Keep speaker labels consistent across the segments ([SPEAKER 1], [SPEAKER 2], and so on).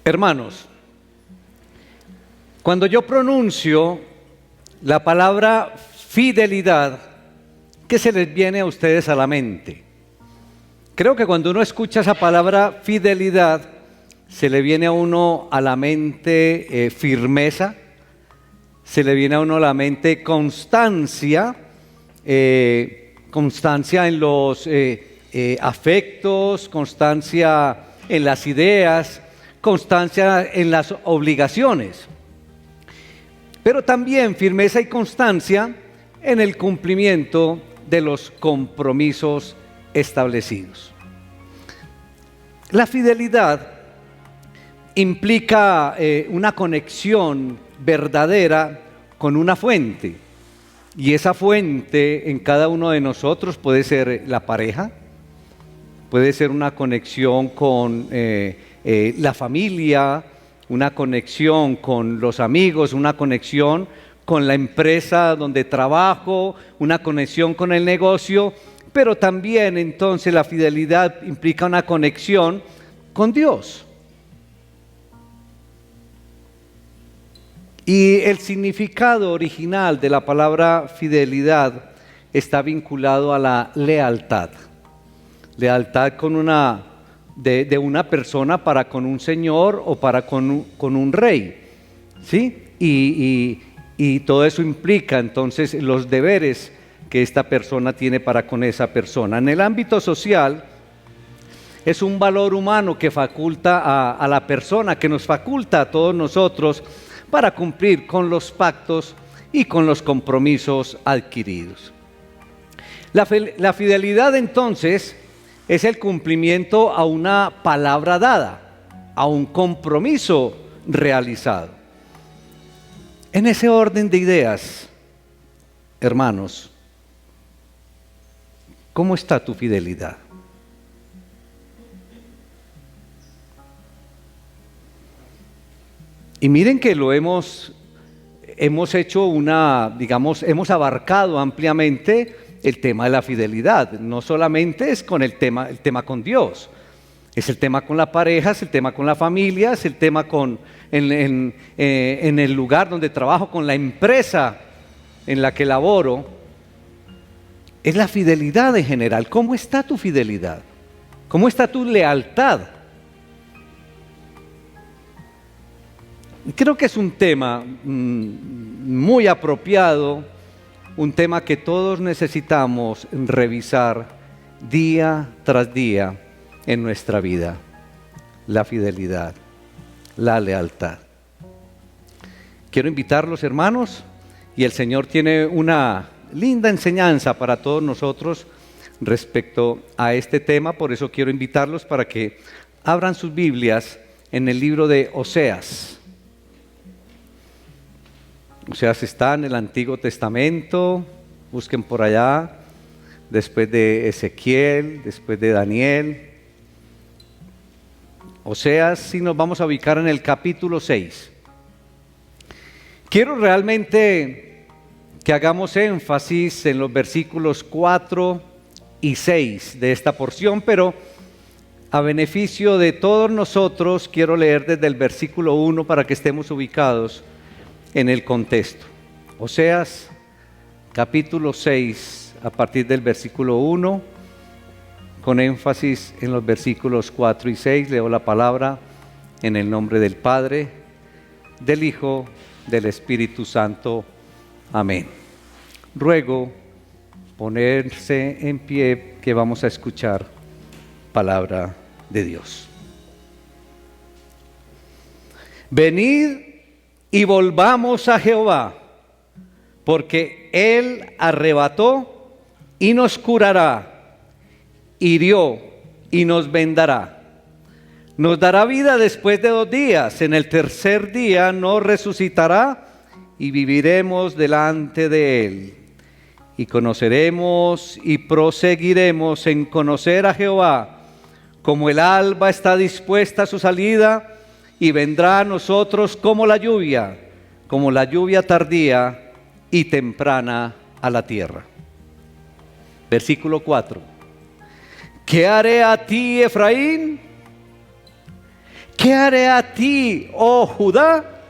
[SPEAKER 1] Hermanos, cuando yo pronuncio la palabra fidelidad, ¿qué se les viene a ustedes a la mente? Creo que cuando uno escucha esa palabra fidelidad, se le viene a uno a la mente firmeza, se le viene a uno a la mente constancia, constancia en los afectos, constancia en las ideas, constancia en las obligaciones. Pero también firmeza y constancia en el cumplimiento de los compromisos establecidos. La fidelidad implica una conexión verdadera con una fuente, y esa fuente en cada uno de nosotros puede ser la pareja, puede ser una conexión con la familia, una conexión con los amigos, una conexión con la empresa donde trabajo, una conexión con el negocio, pero también entonces la fidelidad implica una conexión con Dios. Y el significado original de la palabra fidelidad está vinculado a la lealtad. Lealtad de una persona para con un señor o para con un rey, ¿sí? Y todo eso implica entonces los deberes que esta persona tiene para con esa persona. En el ámbito social, es un valor humano que faculta a la persona, que nos faculta a todos nosotros para cumplir con los pactos y con los compromisos adquiridos. La fidelidad entonces es el cumplimiento a una palabra dada, a un compromiso realizado. En ese orden de ideas, hermanos, ¿cómo está tu fidelidad? Y miren que lo hemos hecho hemos abarcado ampliamente el tema de la fidelidad. No solamente es con el tema con Dios, es el tema con la pareja, es el tema con la familia, es el tema en el lugar donde trabajo, con la empresa en la que laboro. Es la fidelidad en general. ¿Cómo está tu fidelidad? ¿Cómo está tu lealtad? Creo que es un tema muy apropiado, un tema que todos necesitamos revisar día tras día en nuestra vida: la fidelidad, la lealtad. Quiero invitarlos, hermanos, y el Señor tiene una linda enseñanza para todos nosotros respecto a este tema. Por eso quiero invitarlos para que abran sus Biblias en el libro de Oseas. Oseas está en el Antiguo Testamento, busquen por allá, después de Ezequiel, después de Daniel. Oseas, sí, nos vamos a ubicar en el capítulo 6. Quiero realmente que hagamos énfasis en los versículos 4 y 6 de esta porción, pero a beneficio de todos nosotros quiero leer desde el versículo 1 para que estemos ubicados en el contexto. Oseas, capítulo 6, a partir del versículo 1, con énfasis en los versículos 4 y 6, leo la palabra en el nombre del Padre, del Hijo, del Espíritu Santo. Amén. Ruego ponerse en pie, que vamos a escuchar palabra de Dios. Venid y volvamos a Jehová, porque Él arrebató y nos curará, hirió y nos vendará. Nos dará vida después de 2 días, en el tercer día nos resucitará y viviremos delante de Él. Y conoceremos y proseguiremos en conocer a Jehová, como el alba está dispuesta a su salida, y vendrá a nosotros como la lluvia tardía y temprana a la tierra. Versículo 4. ¿Qué haré a ti, Efraín? ¿Qué haré a ti, oh Judá?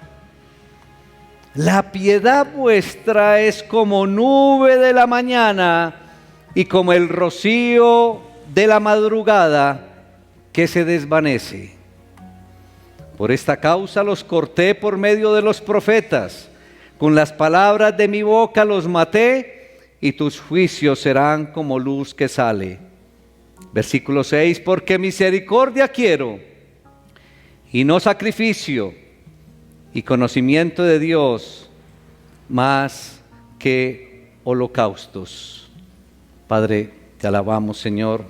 [SPEAKER 1] La piedad vuestra es como nube de la mañana y como el rocío de la madrugada que se desvanece. Por esta causa los corté por medio de los profetas, con las palabras de mi boca los maté, y tus juicios serán como luz que sale. Versículo 6, porque misericordia quiero, y no sacrificio, y conocimiento de Dios más que holocaustos. Padre, te alabamos, Señor,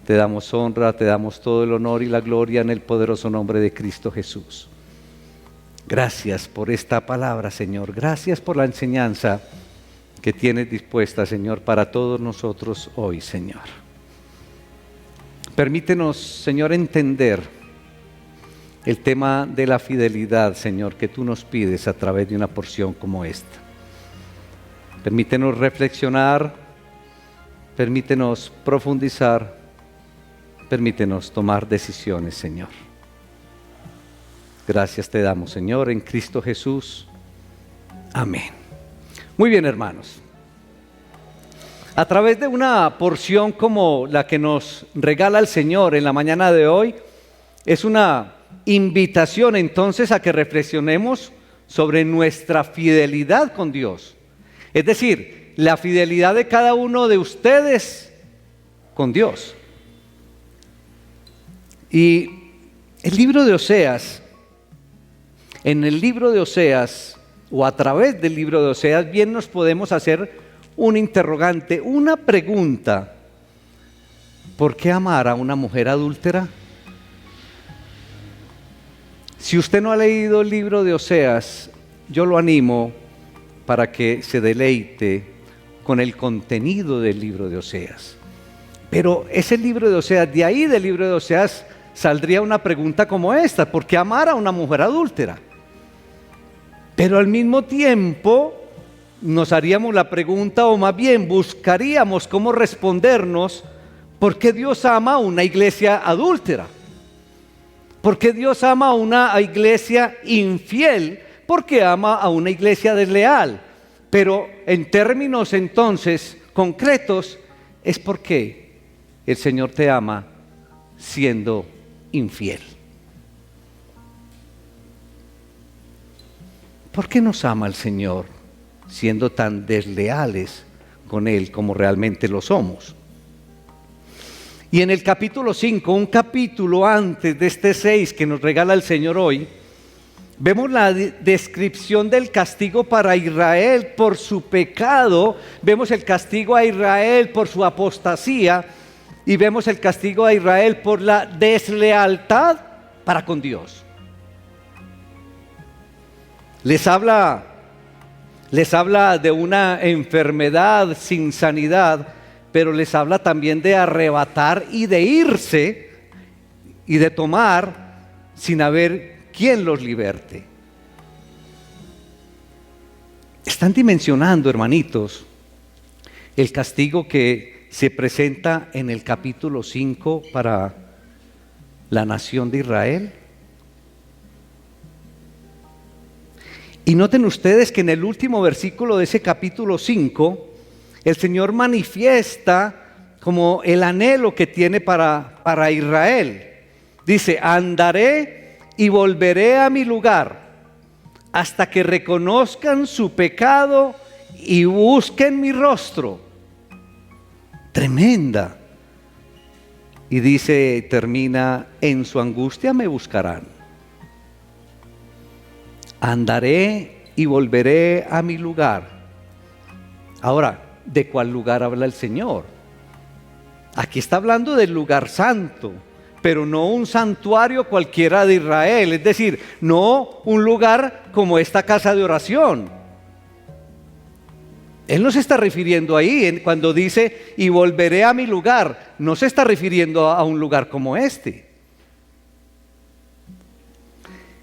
[SPEAKER 1] te damos honra, te damos todo el honor y la gloria en el poderoso nombre de Cristo Jesús. Gracias por esta palabra, Señor, gracias por la enseñanza que tienes dispuesta, Señor, para todos nosotros hoy, Señor. Permítenos, Señor, entender el tema de la fidelidad, Señor, que tú nos pides a través de una porción como esta. Permítenos reflexionar, permítenos profundizar, permítenos tomar decisiones, Señor. Gracias te damos, Señor, en Cristo Jesús. Amén. Muy bien, hermanos. A través de una porción como la que nos regala el Señor en la mañana de hoy, es una invitación entonces a que reflexionemos sobre nuestra fidelidad con Dios. Es decir, la fidelidad de cada uno de ustedes con Dios. Y el libro de Oseas, en el libro de Oseas, o a través del libro de Oseas, bien nos podemos hacer un interrogante, una pregunta. ¿Por qué amar a una mujer adúltera? Si usted no ha leído el libro de Oseas, yo lo animo para que se deleite con el contenido del libro de Oseas. Pero ese libro de Oseas, de ahí del libro de Oseas, saldría una pregunta como esta: ¿por qué amar a una mujer adúltera? Pero al mismo tiempo nos haríamos la pregunta, o más bien buscaríamos cómo respondernos: ¿por qué Dios ama a una iglesia adúltera? ¿Por qué Dios ama a una iglesia infiel? ¿Por qué ama a una iglesia desleal? Pero en términos entonces concretos, es porque el Señor te ama siendo infiel. ¿Por qué nos ama el Señor siendo tan desleales con Él como realmente lo somos? Y en el capítulo 5, un capítulo antes de este 6 que nos regala el Señor hoy, vemos la descripción del castigo para Israel por su pecado, vemos el castigo a Israel por su apostasía y vemos el castigo a Israel por la deslealtad para con Dios. Les habla de una enfermedad sin sanidad, pero les habla también de arrebatar y de irse y de tomar sin haber quien los liberte. Están dimensionando, hermanitos, el castigo que se presenta en el capítulo 5 para la nación de Israel. Y noten ustedes que en el último versículo de ese capítulo 5, el Señor manifiesta como el anhelo que tiene para Israel. Dice: andaré y volveré a mi lugar hasta que reconozcan su pecado y busquen mi rostro. Tremenda. Y dice, termina: en su angustia me buscarán. Andaré y volveré a mi lugar. Ahora, ¿de cuál lugar habla el Señor? Aquí está hablando del lugar santo, pero no un santuario cualquiera de Israel, es decir, no un lugar como esta casa de oración. Él no se está refiriendo ahí, cuando dice y volveré a mi lugar, no se está refiriendo a un lugar como este.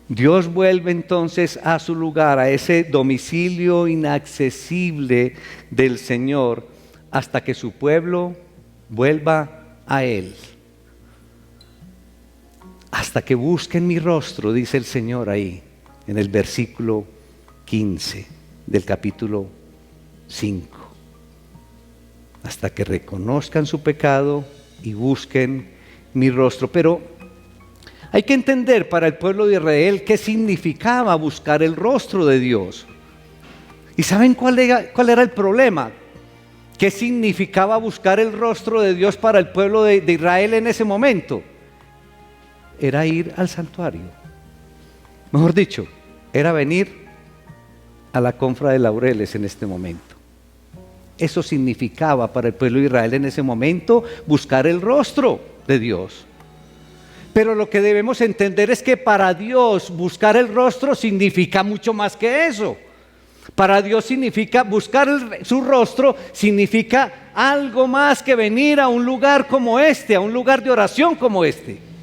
[SPEAKER 1] Dios vuelve entonces a su lugar, a ese domicilio inaccesible del Señor, hasta que su pueblo vuelva a Él. hasta que busquen mi rostro, dice el Señor ahí, en el versículo 15 del capítulo 5. Hasta que reconozcan su pecado y busquen mi rostro. Pero hay que entender para el pueblo de Israel qué significaba buscar el rostro de Dios. ¿Y saben cuál era el problema? ¿Qué significaba buscar el rostro de Dios para el pueblo de Israel en ese momento? Era ir al santuario. Mejor dicho, era venir a la confra de laureles en este momento. Eso significaba para el pueblo de Israel en ese momento buscar el rostro de Dios. Pero lo que debemos entender es que para Dios buscar el rostro significa mucho más que eso. Para Dios significa buscar su rostro, significa algo más que venir a un lugar como este, a un lugar de oración como este.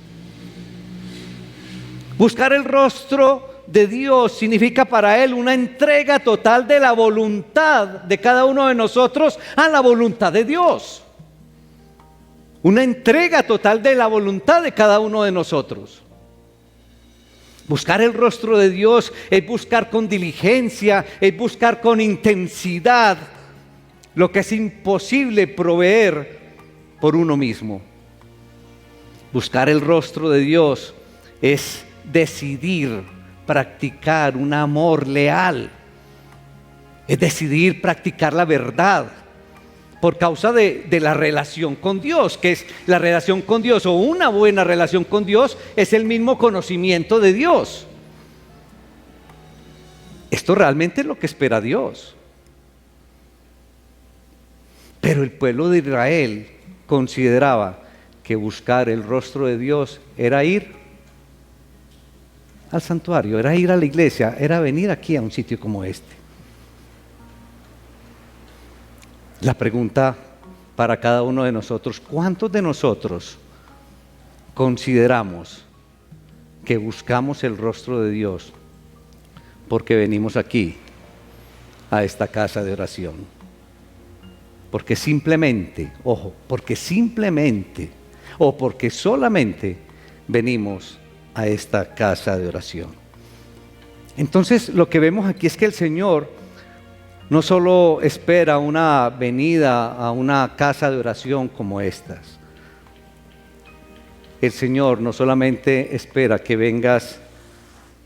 [SPEAKER 1] Buscar el rostro de Dios significa para Él una entrega total de la voluntad de cada uno de nosotros a la voluntad de Dios. Una entrega total de la voluntad de cada uno de nosotros. Buscar el rostro de Dios es buscar con diligencia, es buscar con intensidad lo que es imposible proveer por uno mismo. Buscar el rostro de Dios es decidir practicar un amor leal, es decidir practicar la verdad por causa de la relación con Dios, que es la relación con Dios, o una buena relación con Dios es el mismo conocimiento de Dios. Esto realmente es lo que espera Dios. Pero el pueblo de Israel consideraba que buscar el rostro de Dios era ir al santuario, era ir a la iglesia, era venir aquí a un sitio como este. La pregunta para cada uno de nosotros: ¿cuántos de nosotros consideramos que buscamos el rostro de Dios porque venimos aquí a esta casa de oración? Porque simplemente, ojo, porque simplemente o porque solamente venimos a esta casa de oración. Entonces lo que vemos aquí es que el Señor no solo espera una venida a una casa de oración como estas. El Señor no solamente espera que vengas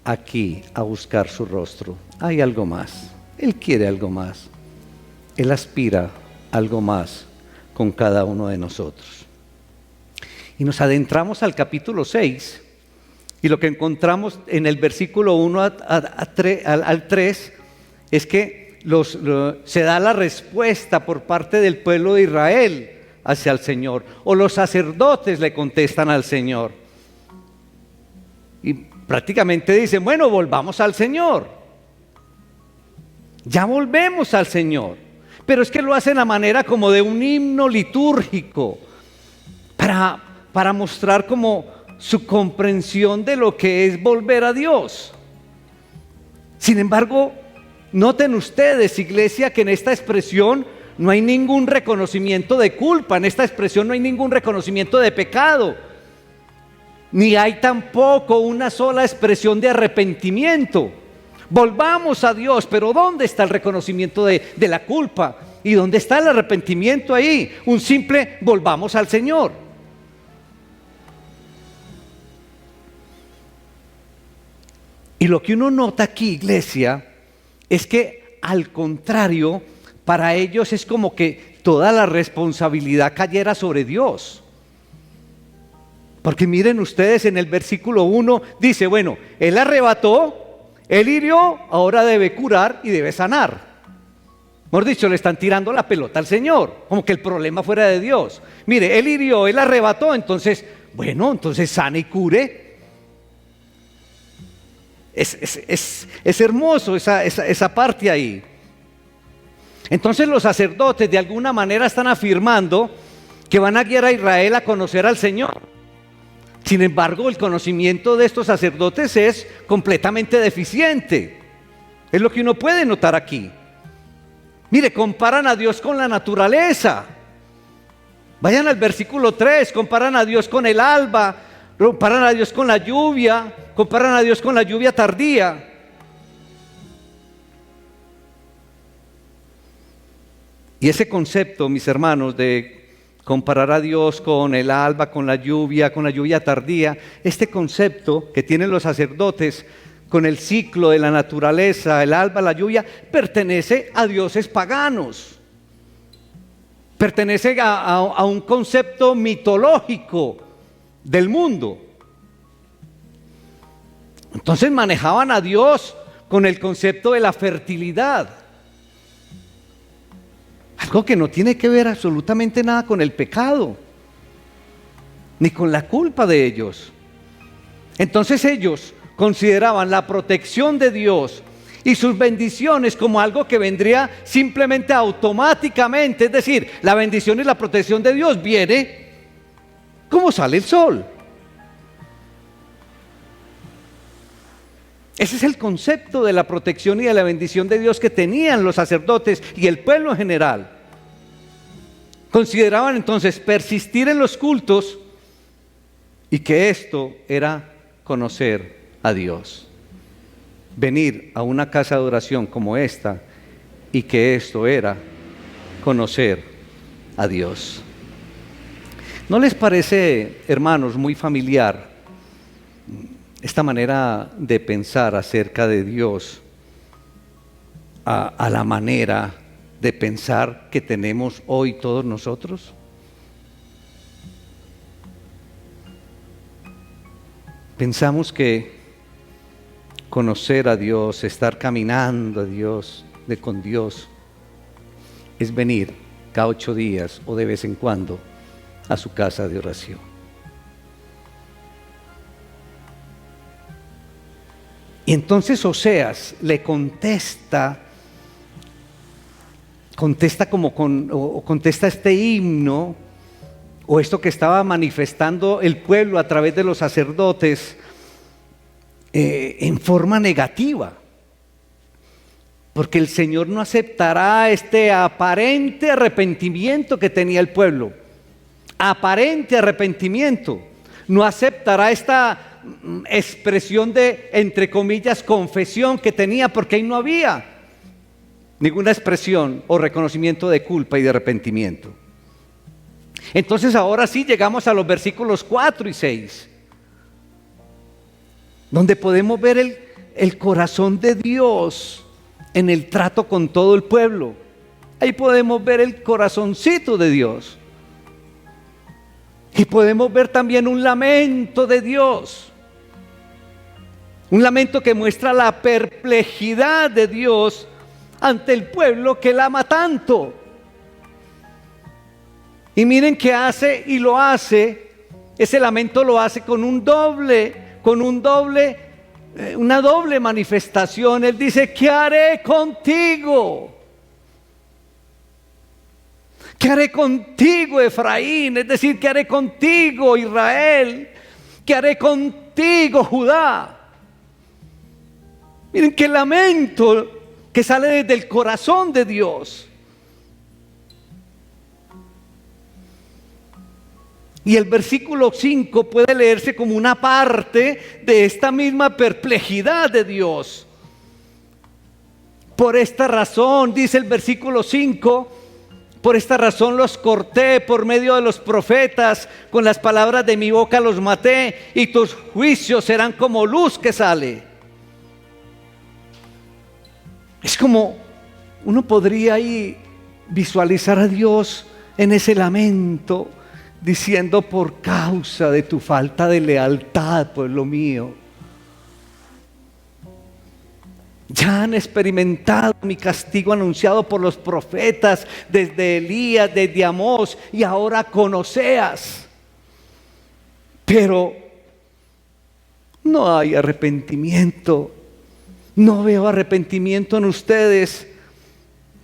[SPEAKER 1] aquí a buscar su rostro. Hay algo más. Él quiere algo más. Él aspira a algo más con cada uno de nosotros. Y nos adentramos al capítulo 6. Y lo que encontramos en el versículo 1 al 3 es que se da la respuesta por parte del pueblo de Israel hacia el Señor, o los sacerdotes le contestan al Señor. Y prácticamente dicen: bueno, volvamos al Señor. Ya volvemos al Señor. Pero es que lo hacen a manera como de un himno litúrgico para mostrar como su comprensión de lo que es volver a Dios. Sin embargo, noten ustedes, iglesia, que en esta expresión no hay ningún reconocimiento de culpa, en esta expresión no hay ningún reconocimiento de pecado, ni hay tampoco una sola expresión de arrepentimiento. Volvamos a Dios, pero ¿dónde está el reconocimiento de la culpa? ¿Y dónde está el arrepentimiento ahí? Un simple volvamos al Señor. Y lo que uno nota aquí, iglesia, es que al contrario, para ellos es como que toda la responsabilidad cayera sobre Dios. Porque miren ustedes, en el versículo 1 dice: bueno, Él arrebató, Él hirió, ahora debe curar y debe sanar. Mejor dicho, le están tirando la pelota al Señor, como que el problema fuera de Dios. Mire, Él hirió, Él arrebató, entonces, bueno, entonces sana y cure. Es hermoso esa parte ahí. Entonces los sacerdotes de alguna manera están afirmando que van a guiar a Israel a conocer al Señor. Sin embargo, el conocimiento de estos sacerdotes es completamente deficiente. Es lo que uno puede notar aquí. Mire, comparan a Dios con la naturaleza. Vayan al versículo 3, comparan a Dios con el alba, comparan a Dios con la lluvia, comparan a Dios con la lluvia tardía. Y ese concepto, mis hermanos, de comparar a Dios con el alba, con la lluvia tardía, este concepto que tienen los sacerdotes con el ciclo de la naturaleza, el alba, la lluvia, pertenece a dioses paganos, pertenece a un concepto mitológico del mundo. Entonces manejaban a Dios con el concepto de la fertilidad, algo que no tiene que ver absolutamente nada con el pecado, ni con la culpa de ellos. Entonces ellos consideraban la protección de Dios y sus bendiciones como algo que vendría simplemente automáticamente, es decir, la bendición y la protección de Dios viene como sale el sol. Ese es el concepto de la protección y de la bendición de Dios que tenían los sacerdotes y el pueblo en general. Consideraban entonces persistir en los cultos y que esto era conocer a Dios. Venir a una casa de oración como esta y que esto era conocer a Dios. ¿No les parece, hermanos, muy familiar esta manera de pensar acerca de Dios a la manera de pensar que tenemos hoy todos nosotros? Pensamos que conocer a Dios, estar caminando a Dios, con Dios, es venir cada 8 días o de vez en cuando a su casa de oración. Y entonces Oseas le contesta este himno, o esto que estaba manifestando el pueblo a través de los sacerdotes, en forma negativa, porque el Señor no aceptará este aparente arrepentimiento que tenía el pueblo, aparente arrepentimiento, no aceptará esta expresión de, entre comillas, confesión que tenía, porque ahí no había ninguna expresión o reconocimiento de culpa y de arrepentimiento. Entonces ahora sí llegamos a los versículos 4 y 6, donde podemos ver el corazón de Dios en el trato con todo el pueblo. Ahí podemos ver el corazoncito de Dios. Y podemos ver también un lamento de Dios. Un lamento que muestra la perplejidad de Dios ante el pueblo que Él ama tanto. Y miren qué hace, y lo hace, ese lamento lo hace con una doble manifestación. Él dice: ¿qué haré contigo? ¿Qué haré contigo, Efraín? Es decir, ¿qué haré contigo, Israel? ¿Qué haré contigo, Judá? Miren qué lamento que sale desde el corazón de Dios. Y el versículo 5 puede leerse como una parte de esta misma perplejidad de Dios. Por esta razón, dice el versículo 5, por esta razón los corté por medio de los profetas, con las palabras de mi boca los maté, y tus juicios serán como luz que sale. Es como uno podría ahí visualizar a Dios en ese lamento, diciendo: por causa de tu falta de lealtad, pueblo mío, ya han experimentado mi castigo anunciado por los profetas, desde Elías, desde Amós y ahora con Oseas. Pero no hay arrepentimiento, no veo arrepentimiento en ustedes.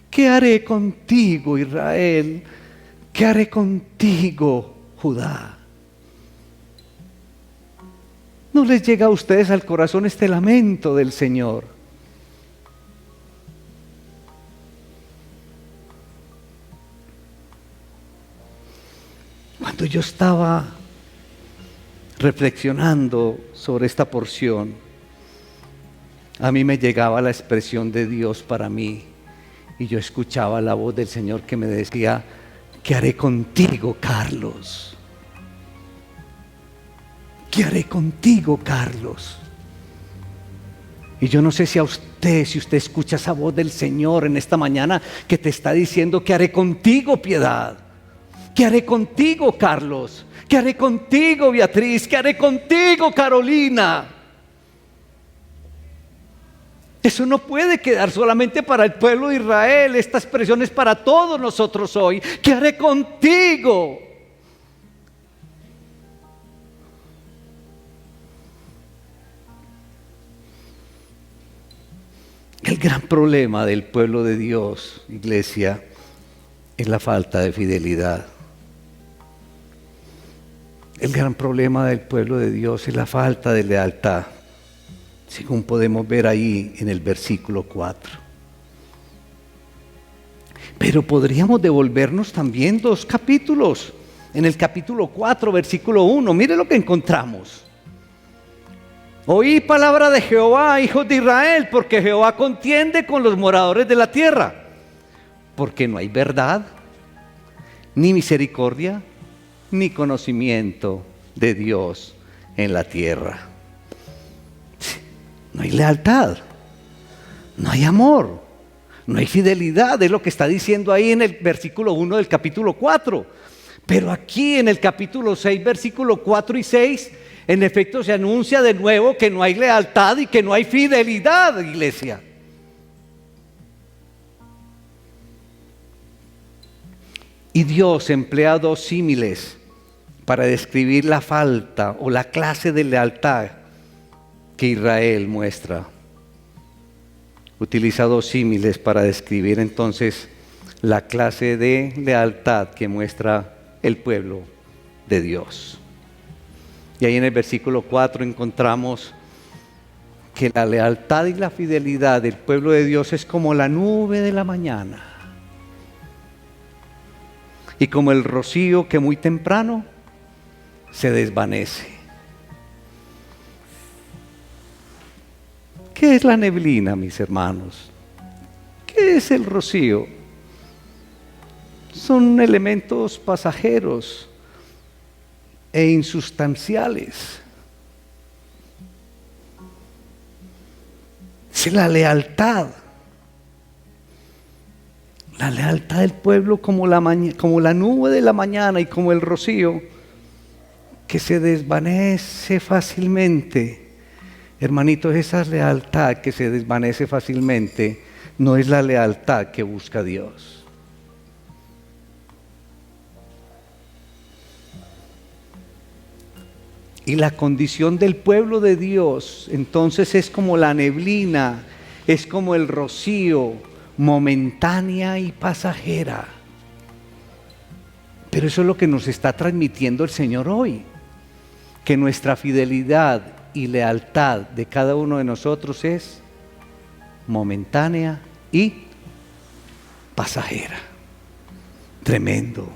[SPEAKER 1] ¿Qué haré contigo, Israel? ¿Qué haré contigo, Judá? ¿No les llega a ustedes al corazón este lamento del Señor? Cuando yo estaba reflexionando sobre esta porción, a mí me llegaba la expresión de Dios para mí y yo escuchaba la voz del Señor que me decía: ¿qué haré contigo, Carlos? ¿Qué haré contigo, Carlos? Y yo no sé si usted escucha esa voz del Señor en esta mañana que te está diciendo: ¿qué haré contigo, Piedad? ¿Qué haré contigo, Carlos? ¿Qué haré contigo, Beatriz? ¿Qué haré contigo, Carolina? Eso no puede quedar solamente para el pueblo de Israel. Esta expresión es para todos nosotros hoy. ¿Qué haré contigo? El gran problema del pueblo de Dios, iglesia, es la falta de fidelidad. El gran problema del pueblo de Dios es la falta de lealtad, según podemos ver ahí en el versículo 4. Pero podríamos devolvernos también 2 capítulos. En el capítulo 4, versículo 1, mire lo que encontramos. Oí palabra de Jehová, hijos de Israel, porque Jehová contiende con los moradores de la tierra, porque no hay verdad, ni misericordia, ni conocimiento de Dios en la tierra. No hay lealtad, no hay amor, no hay fidelidad, es lo que está diciendo ahí en el versículo 1 del capítulo 4. Pero aquí en el capítulo 6, versículo 4 y 6, en efecto se anuncia de nuevo que no hay lealtad y que no hay fidelidad, iglesia. Y Dios emplea 2 símiles para describir la falta o la clase de lealtad que Israel muestra. Utiliza 2 símiles para describir entonces la clase de lealtad que muestra el pueblo de Dios. Y ahí en el versículo 4 encontramos que la lealtad y la fidelidad del pueblo de Dios es como la nube de la mañana y como el rocío que muy temprano se desvanece. ¿Qué es la neblina, mis hermanos? ¿Qué es el rocío? Son elementos pasajeros e insustanciales. Es la lealtad del pueblo como la nube de la mañana y como el rocío que se desvanece fácilmente. Hermanitos, esa lealtad que se desvanece fácilmente no es la lealtad que busca Dios. Y la condición del pueblo de Dios entonces es como la neblina, es como el rocío, momentánea y pasajera. Pero eso es lo que nos está transmitiendo el Señor hoy, que nuestra fidelidad y lealtad de cada uno de nosotros es momentánea y pasajera. Tremendo.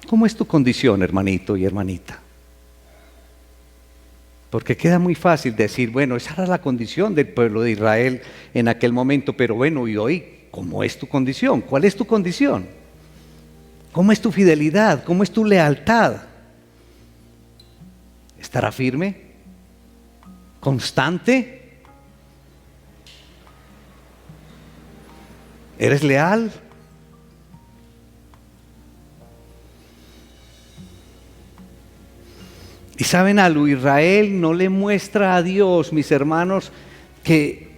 [SPEAKER 1] ¿Cómo es tu condición, hermanito y hermanita? Porque queda muy fácil decir, bueno, esa era la condición del pueblo de Israel en aquel momento, pero bueno, y hoy, ¿cómo es tu condición? ¿Cuál es tu condición? ¿Cómo es tu fidelidad? ¿Cómo es tu lealtad? ¿Estará firme? ¿Constante? ¿Eres leal? Y saben algo, Israel no le muestra a Dios, mis hermanos, que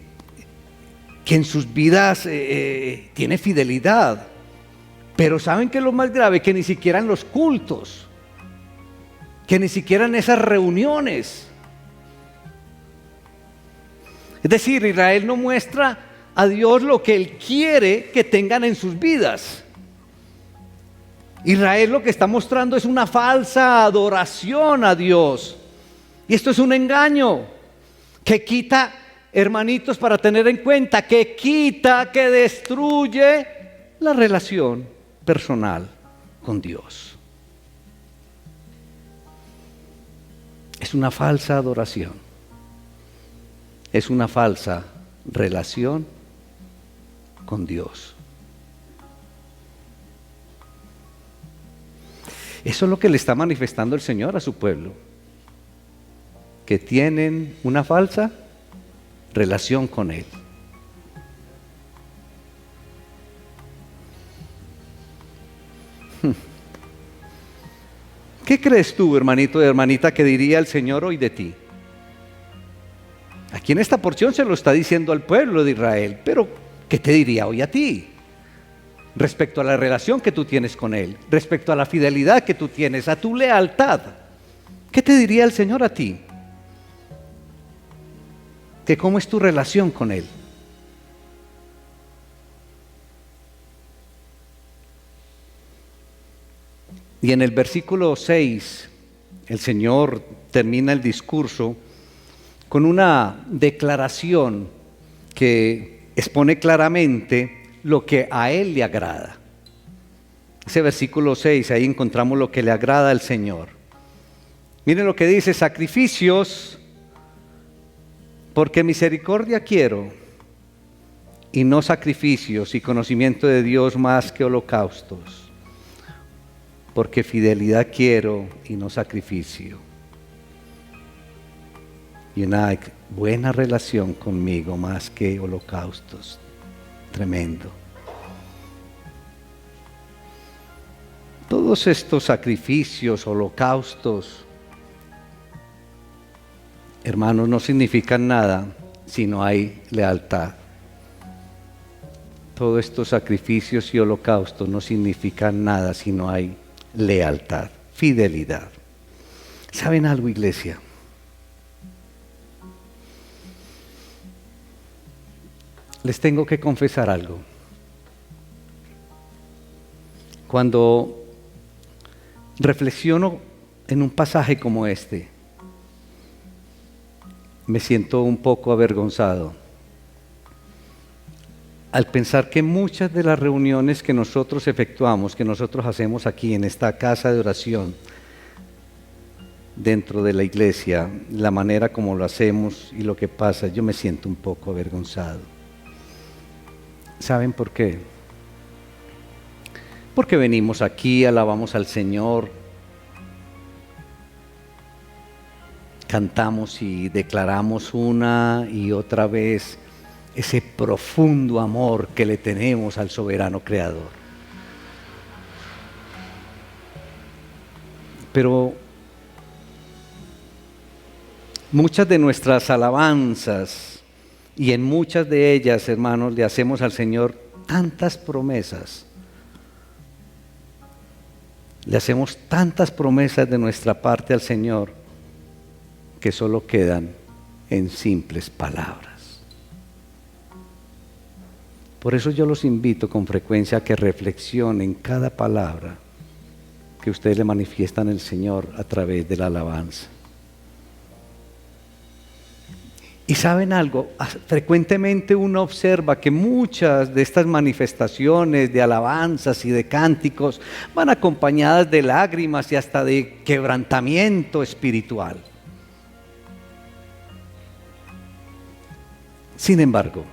[SPEAKER 1] en sus vidas tiene fidelidad. Pero ¿saben qué es lo más grave? Que ni siquiera en los cultos, que ni siquiera en esas reuniones. Es decir, Israel no muestra a Dios lo que Él quiere que tengan en sus vidas. Israel lo que está mostrando es una falsa adoración a Dios. Y esto es un engaño que quita, hermanitos, para tener en cuenta, que quita, que destruye la relación personal con Dios. Es una falsa adoración. Es una falsa relación con Dios. Eso es lo que le está manifestando el Señor a su pueblo, que tienen una falsa relación con Él. ¿Qué crees tú, hermanito y hermanita, que diría el Señor hoy de ti? Aquí en esta porción se lo está diciendo al pueblo de Israel, pero ¿qué te diría hoy a ti? Respecto a la relación que tú tienes con Él, respecto a la fidelidad que tú tienes, a tu lealtad. ¿Qué te diría el Señor a ti? Que cómo es tu relación con Él. Y en el versículo 6, el Señor termina el discurso con una declaración que expone claramente lo que a Él le agrada. Ese versículo 6, ahí encontramos lo que le agrada al Señor. Miren lo que dice: sacrificios, porque misericordia quiero, y no sacrificios, y conocimiento de Dios más que holocaustos. Porque fidelidad quiero y no sacrificio. Y una buena relación conmigo más que holocaustos. Tremendo. Todos estos sacrificios, holocaustos, hermanos, no significan nada si no hay lealtad. Todos estos sacrificios y holocaustos no significan nada si no hay lealtad, fidelidad. ¿Saben algo, iglesia? Les tengo que confesar algo. Cuando reflexiono en un pasaje como este, me siento un poco avergonzado al pensar que muchas de las reuniones que nosotros efectuamos, que nosotros hacemos aquí en esta casa de oración, dentro de la iglesia, la manera como lo hacemos y lo que pasa, yo me siento un poco avergonzado. ¿Saben por qué? Porque venimos aquí, alabamos al Señor, cantamos y declaramos una y otra vez ese profundo amor que le tenemos al soberano Creador. Pero muchas de nuestras alabanzas, y en muchas de ellas, hermanos, le hacemos al Señor tantas promesas. Le hacemos tantas promesas de nuestra parte al Señor que solo quedan en simples palabras. Por eso yo los invito con frecuencia a que reflexionen cada palabra que ustedes le manifiestan al Señor a través de la alabanza. Y saben algo, frecuentemente uno observa que muchas de estas manifestaciones de alabanzas y de cánticos van acompañadas de lágrimas y hasta de quebrantamiento espiritual. Sin embargo,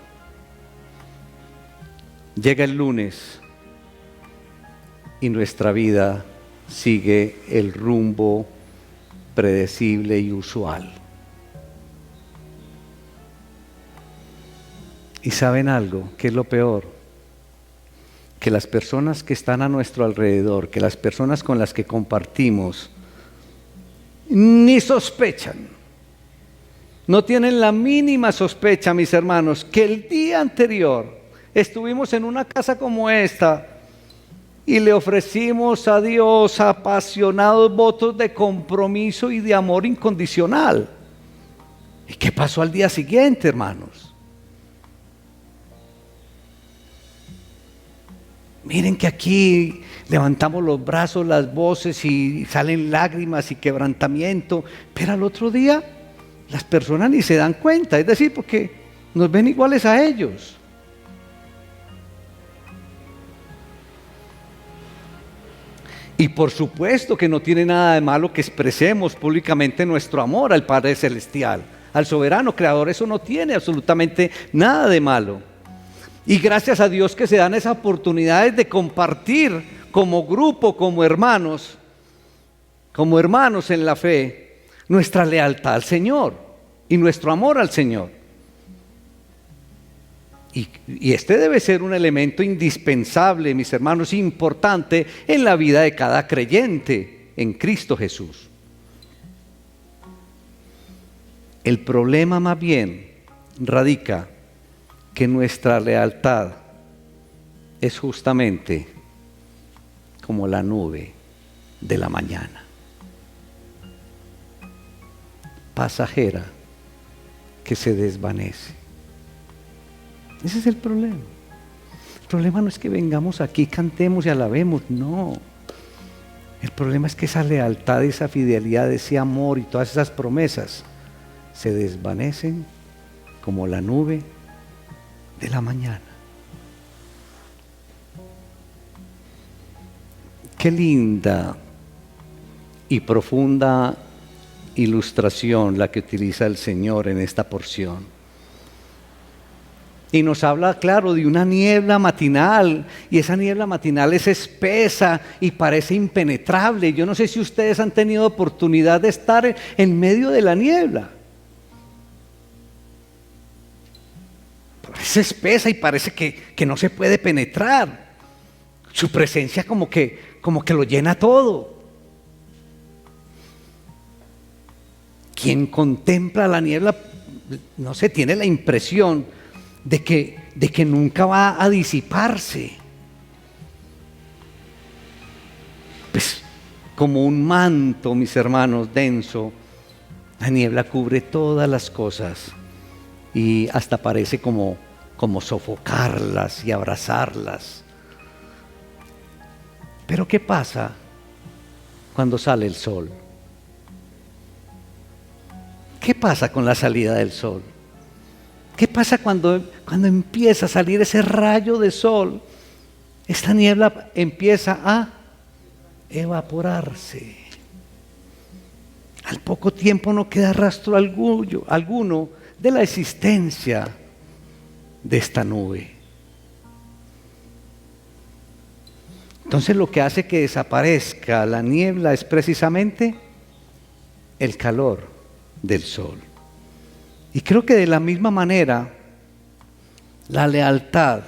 [SPEAKER 1] llega el lunes y nuestra vida sigue el rumbo predecible y usual. ¿Y saben algo? ¿Qué es lo peor? Que las personas que están a nuestro alrededor, que las personas con las que compartimos, ni sospechan, no tienen la mínima sospecha, mis hermanos, que el día anterior estuvimos en una casa como esta y le ofrecimos a Dios apasionados votos de compromiso y de amor incondicional. ¿Y qué pasó al día siguiente, hermanos? Miren que aquí levantamos los brazos, las voces y salen lágrimas y quebrantamiento, pero al otro día las personas ni se dan cuenta, es decir, porque nos ven iguales a ellos. Y por supuesto que no tiene nada de malo que expresemos públicamente nuestro amor al Padre Celestial, al soberano creador. Eso no tiene absolutamente nada de malo. Y gracias a Dios que se dan esas oportunidades de compartir como grupo, como hermanos en la fe, nuestra lealtad al Señor y nuestro amor al Señor. Y este debe ser un elemento indispensable, mis hermanos, importante en la vida de cada creyente en Cristo Jesús. El problema más bien radica que nuestra lealtad es justamente como la nube de la mañana, pasajera, que se desvanece. Ese es el problema. El problema no es que vengamos aquí, cantemos y alabemos, no. El problema es que esa lealtad, esa fidelidad, ese amor y todas esas promesas se desvanecen como la nube de la mañana. Qué linda y profunda ilustración la que utiliza el Señor en esta porción. Y nos habla, claro, de una niebla matinal, y esa niebla matinal es espesa y parece impenetrable. Yo no sé si ustedes han tenido oportunidad de estar en medio de la niebla. Es espesa y parece que no se puede penetrar. Su presencia como que lo llena todo. Quien contempla la niebla, no sé, tiene la impresión de que nunca va a disiparse. Pues como un manto, mis hermanos, denso, la niebla cubre todas las cosas y hasta parece como sofocarlas y abrazarlas. Pero ¿qué pasa cuando sale el sol? ¿Qué pasa con la salida del sol? ¿Qué pasa cuando empieza a salir ese rayo de sol? Esta niebla empieza a evaporarse. Al poco tiempo no queda rastro alguno de la existencia de esta nube. Entonces lo que hace que desaparezca la niebla es precisamente el calor del sol. Y creo que de la misma manera, la lealtad,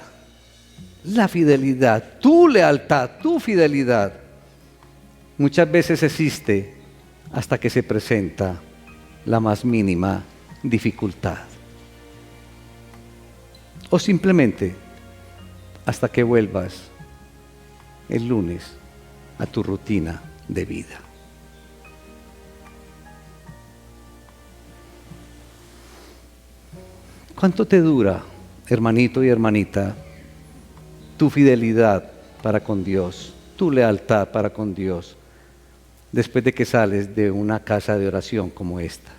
[SPEAKER 1] la fidelidad, tu lealtad, tu fidelidad, muchas veces existe hasta que se presenta la más mínima dificultad. O simplemente hasta que vuelvas el lunes a tu rutina de vida. ¿Cuánto te dura, hermanito y hermanita, tu fidelidad para con Dios, tu lealtad para con Dios, después de que sales de una casa de oración como esta?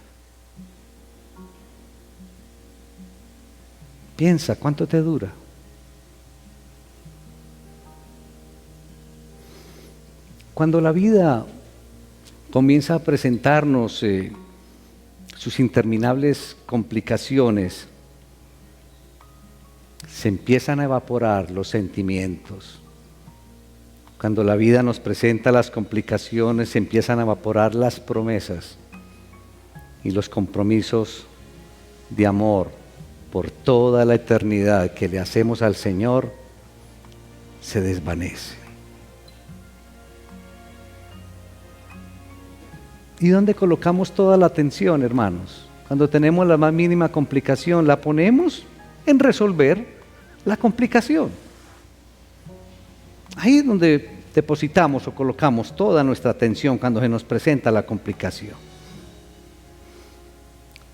[SPEAKER 1] Piensa, ¿cuánto te dura? Cuando la vida comienza a presentarnos sus interminables complicaciones, se empiezan a evaporar los sentimientos. Cuando la vida nos presenta las complicaciones, se empiezan a evaporar las promesas y los compromisos de amor por toda la eternidad que le hacemos al Señor se desvanece. ¿Y dónde colocamos toda la atención, hermanos? Cuando tenemos la más mínima complicación, la ponemos en resolver la complicación. Ahí es donde depositamos o colocamos toda nuestra atención cuando se nos presenta la complicación.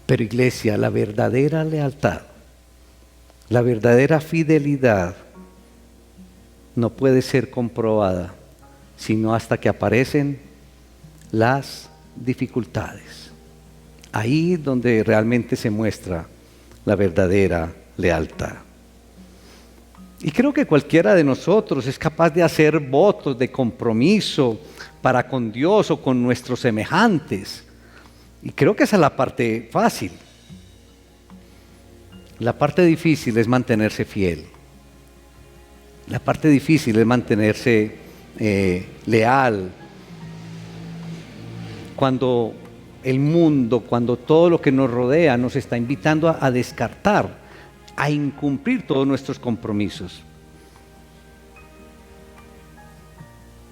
[SPEAKER 1] Pero iglesia, la verdadera lealtad, la verdadera fidelidad no puede ser comprobada sino hasta que aparecen las dificultades. Ahí es donde realmente se muestra la verdadera lealtad. Y creo que cualquiera de nosotros es capaz de hacer votos de compromiso para con Dios o con nuestros semejantes. Y creo que esa es la parte fácil. La parte difícil es mantenerse fiel. La parte difícil es mantenerse leal. Cuando el mundo, cuando todo lo que nos rodea nos está invitando a descartar, a incumplir todos nuestros compromisos.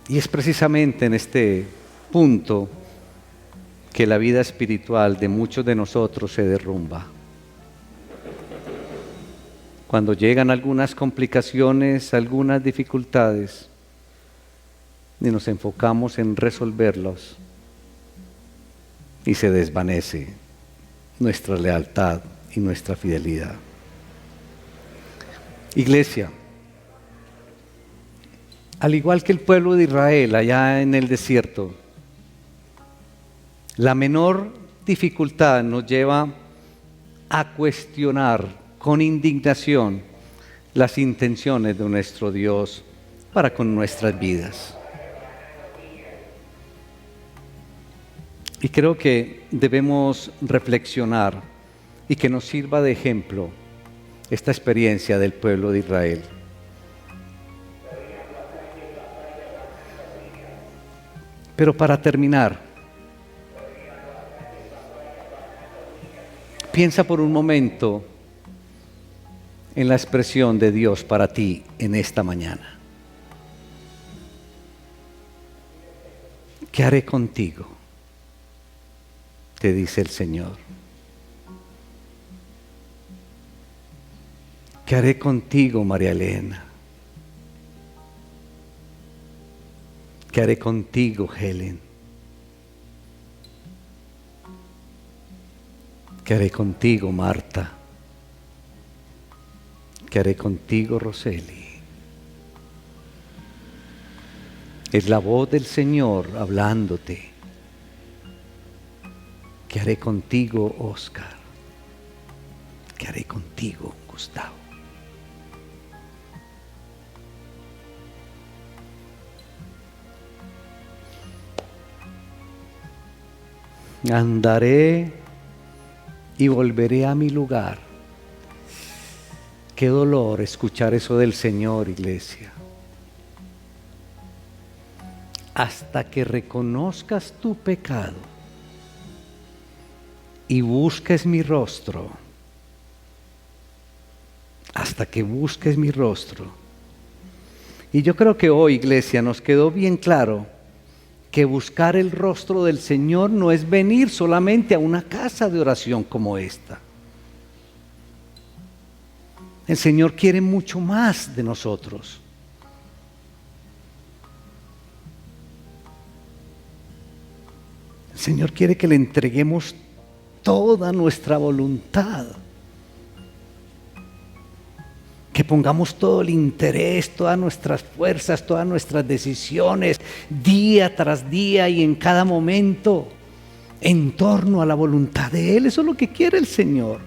[SPEAKER 1] Y es precisamente en este punto que la vida espiritual de muchos de nosotros se derrumba. Cuando llegan algunas complicaciones, algunas dificultades, y nos enfocamos en resolverlos, y se desvanece nuestra lealtad y nuestra fidelidad. Iglesia, al igual que el pueblo de Israel allá en el desierto, la menor dificultad nos lleva a cuestionar con indignación las intenciones de nuestro Dios para con nuestras vidas. Y creo que debemos reflexionar y que nos sirva de ejemplo esta experiencia del pueblo de Israel. Pero para terminar, piensa por un momento en la expresión de Dios para ti en esta mañana. ¿Qué haré contigo?, te dice el Señor. ¿Qué haré contigo, María Elena? ¿Qué haré contigo, Helen? ¿Qué haré contigo, Marta? ¿Qué haré contigo, Roseli? Es la voz del Señor hablándote. ¿Qué haré contigo, Oscar? ¿Qué haré contigo, Gustavo? Andaré y volveré a mi lugar. Qué dolor escuchar eso del Señor, iglesia. Hasta que reconozcas tu pecado y busques mi rostro. Hasta que busques mi rostro. Y yo creo que hoy, iglesia, nos quedó bien claro que buscar el rostro del Señor no es venir solamente a una casa de oración como esta. El Señor quiere mucho más de nosotros. El Señor quiere que le entreguemos toda nuestra voluntad. Que pongamos todo el interés, todas nuestras fuerzas, todas nuestras decisiones, día tras día y en cada momento, en torno a la voluntad de Él. Eso es lo que quiere el Señor.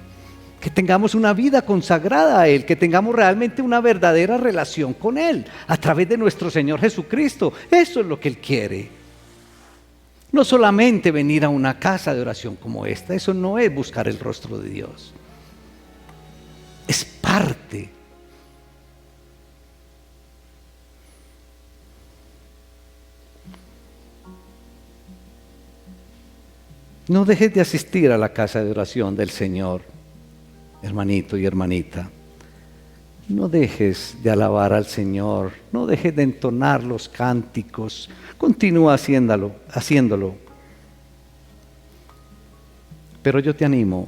[SPEAKER 1] Que tengamos una vida consagrada a Él, que tengamos realmente una verdadera relación con Él, a través de nuestro Señor Jesucristo. Eso es lo que Él quiere. No solamente venir a una casa de oración como esta, eso no es buscar el rostro de Dios. Es parte. No dejes de asistir a la casa de oración del Señor, hermanito y hermanita. No dejes de alabar al Señor, no dejes de entonar los cánticos, continúa haciéndolo. Pero yo te animo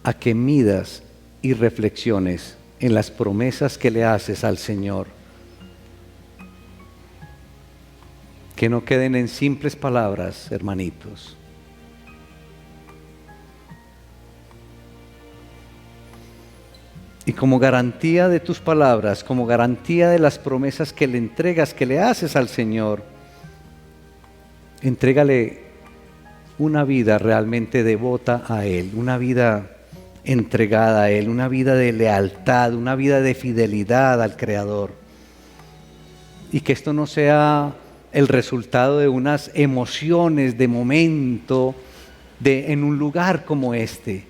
[SPEAKER 1] a que midas y reflexiones en las promesas que le haces al Señor. Que no queden en simples palabras, hermanitos. Y como garantía de tus palabras, como garantía de las promesas que le entregas, que le haces al Señor, entrégale una vida realmente devota a Él, una vida entregada a Él, una vida de lealtad, una vida de fidelidad al Creador. Y que esto no sea el resultado de unas emociones de momento, en un lugar como este.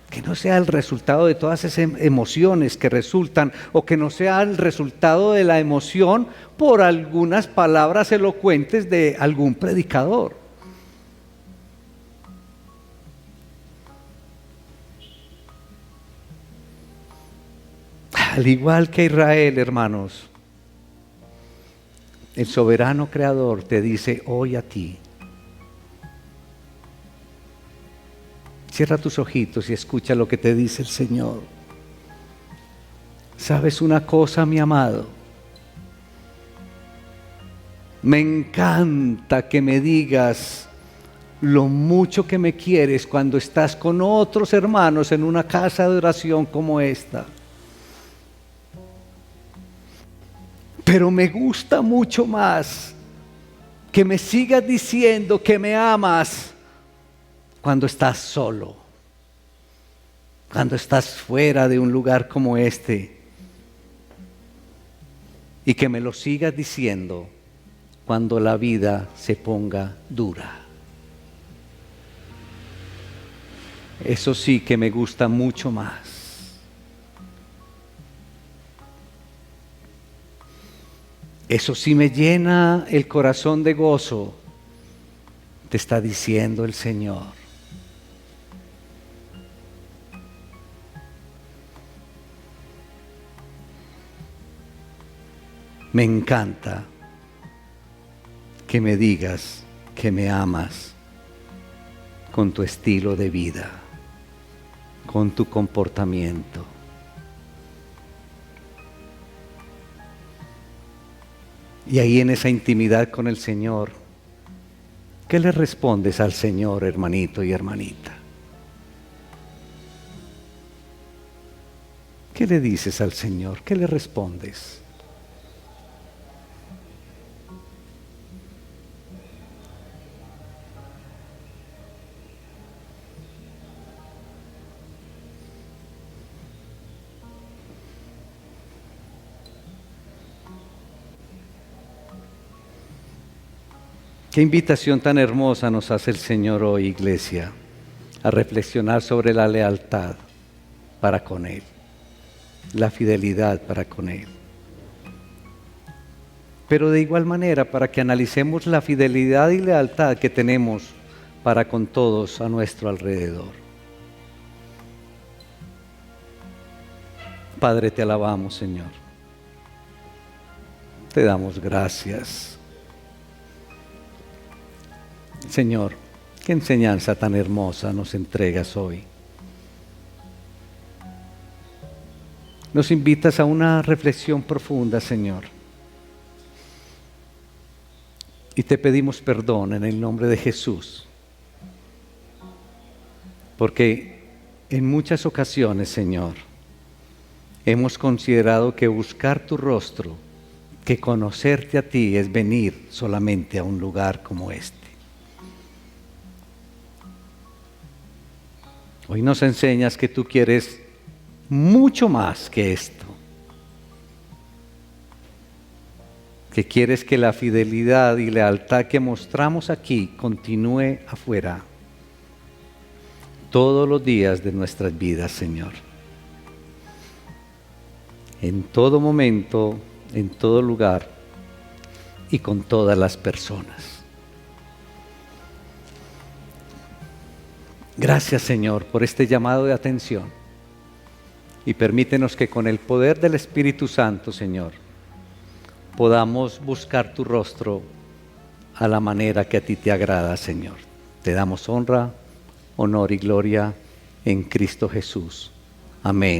[SPEAKER 1] Que no sea el resultado de todas esas emociones que resultan, o que no sea el resultado de la emoción por algunas palabras elocuentes de algún predicador. Al igual que Israel, hermanos, el soberano creador te dice hoy a ti. Cierra tus ojitos y escucha lo que te dice el Señor. ¿Sabes una cosa, mi amado? Me encanta que me digas lo mucho que me quieres cuando estás con otros hermanos en una casa de oración como esta. Pero me gusta mucho más que me sigas diciendo que me amas cuando estás solo, cuando estás fuera de un lugar como este, y que me lo sigas diciendo cuando la vida se ponga dura. Eso sí que me gusta mucho más. Eso sí me llena el corazón de gozo, te está diciendo el Señor. Me encanta que me digas que me amas con tu estilo de vida, con tu comportamiento. Y ahí en esa intimidad con el Señor, ¿qué le respondes al Señor, hermanito y hermanita? ¿Qué le dices al Señor? ¿Qué le respondes? Qué invitación tan hermosa nos hace el Señor hoy, iglesia, a reflexionar sobre la lealtad para con Él, la fidelidad para con Él. Pero de igual manera, para que analicemos la fidelidad y lealtad que tenemos para con todos a nuestro alrededor. Padre, te alabamos, Señor. Te damos gracias. Señor, qué enseñanza tan hermosa nos entregas hoy. Nos invitas a una reflexión profunda, Señor. Y te pedimos perdón en el nombre de Jesús. Porque en muchas ocasiones, Señor, hemos considerado que buscar tu rostro, que conocerte a ti es venir solamente a un lugar como este. Hoy nos enseñas que tú quieres mucho más que esto. Que quieres que la fidelidad y lealtad que mostramos aquí continúe afuera todos los días de nuestras vidas, Señor. En todo momento, en todo lugar y con todas las personas. Gracias, Señor, por este llamado de atención. Y permítenos que con el poder del Espíritu Santo, Señor, podamos buscar tu rostro a la manera que a ti te agrada, Señor. Te damos honra, honor y gloria en Cristo Jesús. Amén.